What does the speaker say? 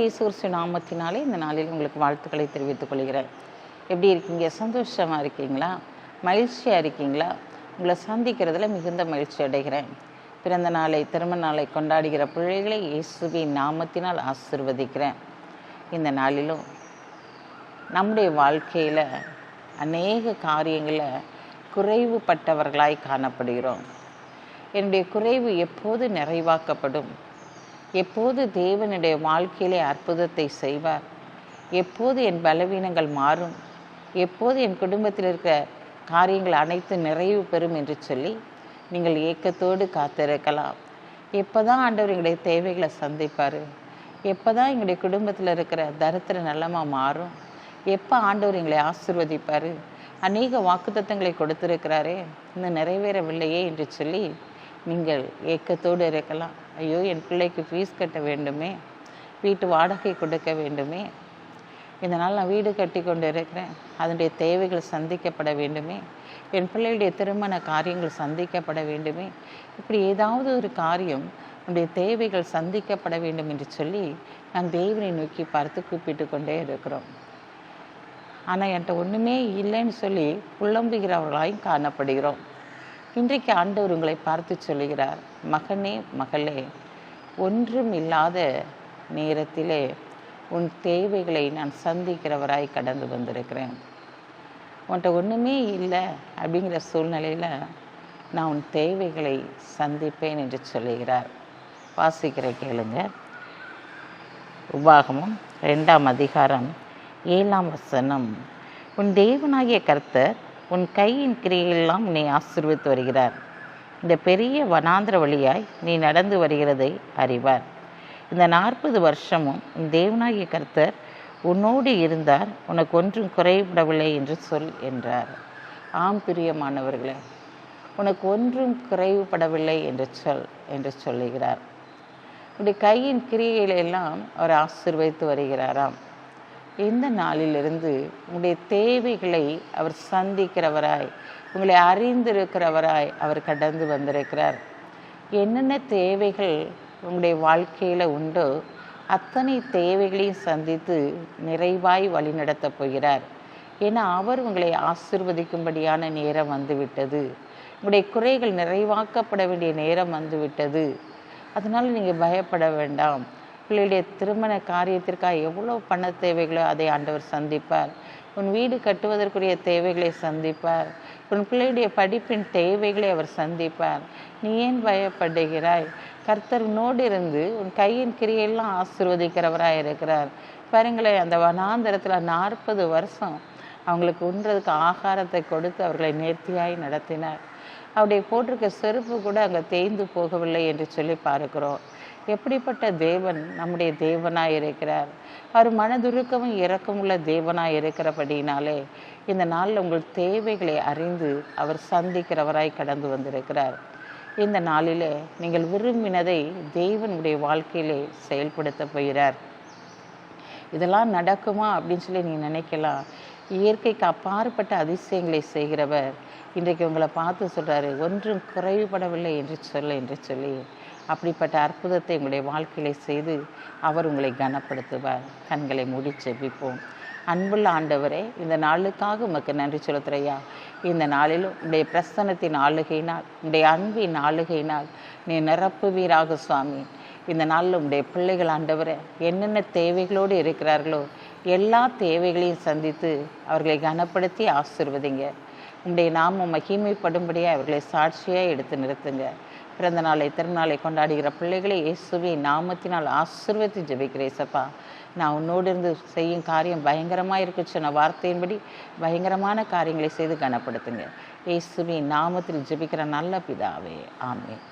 இயேசு கிறிஸ்து நாமத்தினாலே இந்த நாளில் உங்களுக்கு வாழ்த்துக்களை தெரிவித்துக் கொள்கிறேன். எப்படி இருக்கீங்க? சந்தோஷமாக இருக்கீங்களா? மகிழ்ச்சியாக இருக்கீங்களா? உங்களை சந்திக்கிறதுல மிகுந்த மகிழ்ச்சி அடைகிறேன். பிறந்த நாளை, திருமண நாளை கொண்டாடுகிற பிள்ளைகளை இயேசுவின் நாமத்தினால் ஆசீர்வதிக்கிறேன். இந்த நாளிலும் நம்முடைய வாழ்க்கையில் அநேக காரியங்களில் குறைவுபட்டவர்களாய் காணப்படுகிறோம். என்னுடைய குறைவு எப்போது நிறைவாக்கப்படும்? எப்போது தேவனுடைய வாழ்க்கையிலே அற்புதத்தை செய்வார்? எப்போது என் பலவீனங்கள் மாறும்? எப்போது என் குடும்பத்தில் இருக்கிற காரியங்கள் அனைத்து நிறைவு பெறும் என்று சொல்லி நீங்கள் ஏக்கத்தோடு காத்திருக்கலாம். எப்போ தான் ஆண்டவர் எங்களுடைய தேவைகளை சந்திப்பார்? எப்போ தான் எங்களுடைய குடும்பத்தில் இருக்கிற தரித்திர நிலமாக மாறும்? எப்போ ஆண்டவர் எங்களை ஆசீர்வதிப்பார்? அநேக வாக்குத்தத்தங்களை கொடுத்திருக்கிறாரே, இன்னும் நிறைவேறவில்லையே என்று சொல்லி நீங்கள் ஏக்கத்தோடு இருக்கலாம். ஐயோ, என் பிள்ளைக்கு ஃபீஸ் கட்ட வேண்டுமே, வீட்டு வாடகை கொடுக்க வேண்டுமே, இதனால் நான் வீடு கட்டி கொண்டு இருக்கிறேன், அதனுடைய தேவைகள் சந்திக்கப்பட வேண்டுமே, என் பிள்ளைகளுடைய திருமண காரியங்கள் சந்திக்கப்பட வேண்டுமே, இப்படி ஏதாவது ஒரு காரியம் நம்முடைய தேவைகள் சந்திக்கப்பட வேண்டும் என்று சொல்லி நாம் தேவனை நோக்கி பார்த்து கூப்பிட்டு கொண்டே இருக்கிறோம். ஆனால் என்கிட்ட ஒன்றுமே இல்லைன்னு சொல்லி புலம்புகிறவர்களாயும் காணப்படுகிறோம். இன்றைக்கு ஆண்டவர் உங்களை பார்த்து சொல்லுகிறார், மகனே மகளே, ஒன்றும் இல்லாத நேரத்திலே உன் தேவைகளை நான் சந்திக்கிறவராய் கடந்து வந்திருக்கிறேன். உன்கிட்ட ஒன்றுமே இல்லை அப்படிங்கிற சூழ்நிலையில் நான் உன் தேவைகளை சந்திப்பேன் என்று சொல்லுகிறார். வாசிக்கிற கேளுங்க. உபாகமம் 2ஆம் அதிகாரம் 7ஆம் வசனம். உன் தேவனாகிய கர்த்தர் உன் கையின் கிரியையெல்லாம் உன்னை ஆசீர்வதித்து வருகிறார். இந்த பெரிய வனாந்திர வழியாய் நீ நடந்து வருகிறதை அறிவார். இந்த 40 வருஷமும் உன் தேவனாகிய கர்த்தர் உன்னோடு இருந்தார், உனக்கு ஒன்றும் குறைபடவில்லை என்று சொல் என்றார். ஆம் பிரியமானவர்களே, உனக்கு ஒன்றும் குறைவுபடவில்லை என்று சொல் என்று சொல்லுகிறார். உன்னுடைய கையின் கிரியைகளெல்லாம் அவர் ஆசீர்வதித்து வருகிறாராம். இந்த நாளிலிருந்து உங்களுடைய தேவைகளை அவர் சந்திக்கிறவராய், உங்களை அறிந்திருக்கிறவராய் அவர் கடந்து வந்திருக்கிறார். என்னென்ன தேவைகள் உங்களுடைய வாழ்க்கையில் உண்டோ அத்தனை தேவைகளையும் சந்தித்து நிறைவாய் வழிநடத்தப் போகிறார். ஏன்னா அவர் உங்களை ஆசீர்வதிக்கும்படியான நேரம் வந்துவிட்டது. உங்களுடைய குறைகள் நிறைவாக்கப்பட வேண்டிய நேரம் வந்துவிட்டது. அதனால் நீங்கள் பயப்பட வேண்டாம். பிள்ளையுடைய திருமண காரியத்திற்காக எவ்வளோ பண தேவைகளோ அதை ஆண்டவர் சந்திப்பார். உன் வீடு கட்டுவதற்குரிய தேவைகளை சந்திப்பார். உன் பிள்ளையுடைய படிப்பின் தேவைகளை அவர் சந்திப்பார். நீ ஏன் பயப்படுகிறாய்? கர்த்தர் உன்னோடு இருந்து உன் கையின் கிரியெல்லாம் ஆசீர்வதிக்கிறவராக இருக்கிறார். பாருங்களேன், அந்த வனாந்தரத்தில் 40 வருஷம் அவங்களுக்கு உண்றதுக்கு ஆகாரத்தை கொடுத்து அவர்களை நேர்த்தியாய் நடத்தினார். அவருடைய போட்டிருக்க செருப்பு கூட அங்கே தேய்ந்து போகவில்லை என்று சொல்லி பார்க்கிறோம். எப்படிப்பட்ட தேவன் நம்முடைய தேவனாய் இருக்கிறார்! அவர் மனதுருக்கமும் இரக்கமுள்ள தேவனாய் இருக்கிறபடினாலே இந்த நாளில் உங்கள் தேவைகளை அறிந்து அவர் சந்திக்கிறவராய் கடந்து வந்திருக்கிறார். இந்த நாளிலே நீங்கள் விரும்பினதை தேவனுடைய வாழ்க்கையிலே செயல்படுத்த போகிறார். இதெல்லாம் நடக்குமா அப்படின்னு சொல்லி நீங்கள் நினைக்கலாம். இயற்கைக்கு அப்பாற்பட்ட அதிசயங்களை செய்கிறவர் இன்றைக்கு உங்களை பார்த்து சொல்கிறாரு, ஒன்றும் குறைவுபடவில்லை என்று சொல்லி அப்படிப்பட்ட அற்புதத்தை உங்களுடைய வாழ்க்கையில செய்து அவர் உங்களை கனப்படுத்துவார். கண்களை மூடி ஜெபிப்போம். அன்புள்ள ஆண்டவரே, இந்த நாளுக்காக உமக்கு நன்றி செலுத்துறையா. இந்த நாளிலும் உடைய பிரசன்னத்தின் ஆளுகையினால், உடைய அன்பின் ஆளுகையினால் நீ நிரப்புவீராக சுவாமி. இந்த நாளில் உடைய பிள்ளைகள் ஆண்டவரே என்னென்ன தேவைகளோடு இருக்கிறார்களோ எல்லா தேவைகளையும் சந்தித்து அவர்களை கனப்படுத்தி ஆசீர்வதிங்க. உடைய நாமம் மகிமைப்படும்படியாக அவர்களை சாட்சியாக எடுத்து நிறுத்துங்க. பிறந்த நாளை, திருநாளை கொண்டாடுகிற பிள்ளைகளை இயேசுவின் நாமத்தினால் ஆசீர்வதித்து ஜெபிக்கிறேன். சப்பா, நான் உன்னோடு இருந்து செய்யும் காரியம் பயங்கரமாக இருக்கு சொன்ன வார்த்தையின்படி பயங்கரமான காரியங்களை செய்து கனப்படுத்துங்க. இயேசுவின் நாமத்தில் ஜெபிக்கிற நல்ல பிதாவே, ஆமென்.